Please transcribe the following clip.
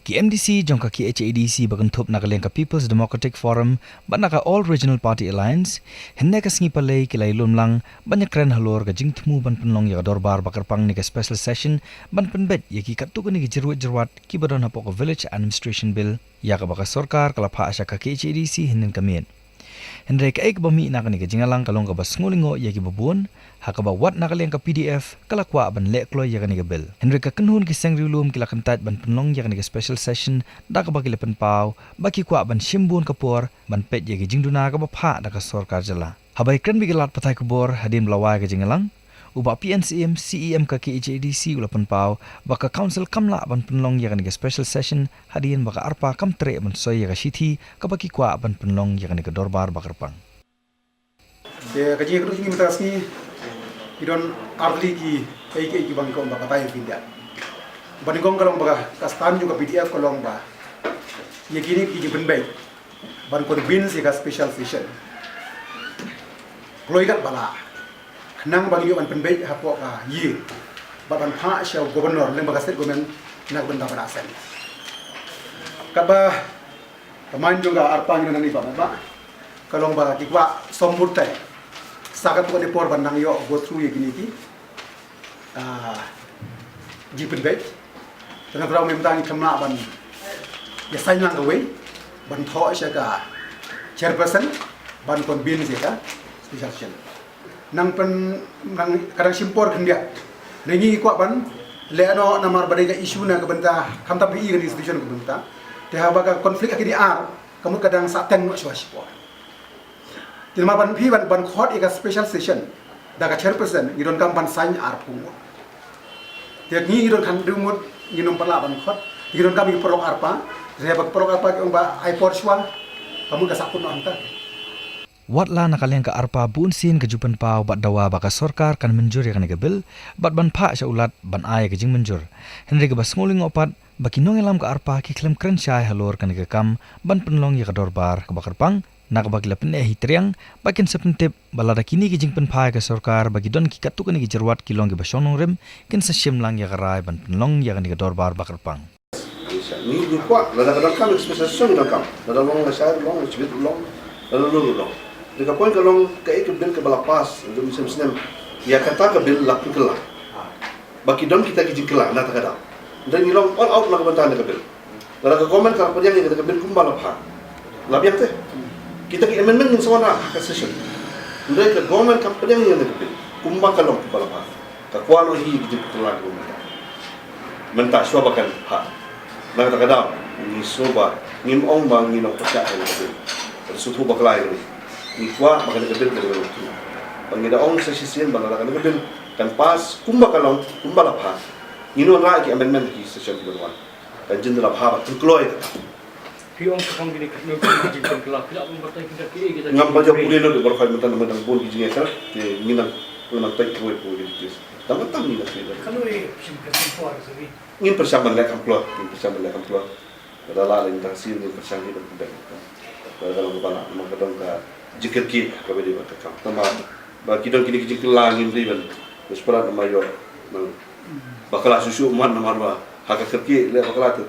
Ki MDC jongka ki HADC bagan thup nakaleng ka People's Democratic Forum ban naka All Regional Party Alliance henne ka sngi palei ki lai lumlang banyak kren halor ka jingtmu ban penlong ya dorbar bakarpang ni ka special session ban penbet ya ki katuku ni jerwat ki badon hapok Village Administration Bill ya ka baka sorkar kala pha asya ka ki HADC hinnen kamien Hendrai ka ek bami na kani ka jingalang kalong ka bas ngulingo ya ki babun hakaba wat nakaleng ka PDF kala kwa ban leklo ya kani ka bill Hendrai ka kenhun ki sengrilum kila kentat ban penlong ya kani ka special session da ka bagi lepen pau baki kwa ban shimbun kapor ban pet ya ki jingduna ka bapha da ka sorkar jala habai kren bigilat pathai kubor hadin blawai ka jingalang uba PNCM CEM ka ki HADC ulapan pau baka council kamla ban penlong ya kani ka special session hadin baka arpa kam tre ban soy ya ka shithi ka baki kwa ban penlong ya kani ka dorbar bakarpang de kaji kru ni mitasni idon arli ki ki bang ko baka tay pinda bani gong kalong baka kastan juga PDF kolong ba ye kini ki benbay ban ko bin si ka special session gloigat bala nang bagi ban penbej hapo ka yi baban pha sha governor lembaga state government nak benda berasen kaba pemain juga arpang nan ni ba kalong ba kikwa sombutai sakat ko ni por ban nang yo go through ye gini ki ji penbej dengan rau memtang kemna ban ya sai nang away ban tho sha ka chairperson ban kon bin je ka special session nang kadang simpor kendia rengi kwa ban leano namar badai isu na kebenta kam tapi i institution kebenta te ha baga konflik akidi ar kamu kadang sateng no swaspo tilma ban pi ban khot ika special session daga chairperson ngidon kam ban sany ar pungo te ngidon kan dumut nginom pala ban khot ngidon kam ngi prok arpa re bak prok arpa ki ba ai por swang kamu ga sapun no anta Watla nakaleng ka arpa bunsin kejupan pau bat dawa baka sorkar kan menjur ya kan ke bil bat ban pha sya ulat ban ay ke jing menjur henry ke bas nguling opat baki nongelam ka arpa ki klem kren syai halor kan ke kam ban penlong ya ka dorbar ke bakar pang nak bagi lapen hitriang bakin sepentip balada kini ke jing pen pha ke sorkar bagi don ki katu kan ke jerwat kilong ke basonong rem kin sasyem lang ya ka rai ban penlong ya kan ke dorbar bakar pang ni di kwa la da kam special song da kam la long la sai long chibit long la long Jika poin kalau ke bil ke balapas, untuk misal ya kata ke bil laku kelah. Bagi dom kita kijing kelah, nak tak ada. Dan ilong all out nak bantahan ke bil. Lalu ke komen kalau yang kita ke bil kumbal apa? Labiang teh. Kita ke amendment yang semua ke session. Dan ke komen kalau yang ke bil kumbal kalau kumbal apa? Kakuano hi kijing kelah ke mana? Mentah suabakan ha. Nak tak ada. Ni soba, ni ong bang ni nak percaya ke bil. Suatu baklai ni. Nikwa makan kebil dari waktu. Pangida ong sa sisian balakan kebil kan pas kumba kalong kumba lapha. Ino ra ki amendment ki session berwan. Kan jin lapha terkloy. Piong kang gini kan jin kelak tidak mempertai kita kita. Ngam baja pulino de berkhoi mentan mentan bon ki jinga kar ke nginang menang tai koi po di tis. Tamat tam ni nak ni. Kalau ini simpan simpor sabi. Ngin persamaan lekam keluar, persamaan lekam keluar. Adalah lain tangsil ni persamaan ni berkumpul. Kalau kepala mengkedong ka jikir ki kabedi bakam nama ba kidon kini jikir langin riban bersperat nama yo bakala susu man nama haka kerki le bakala tu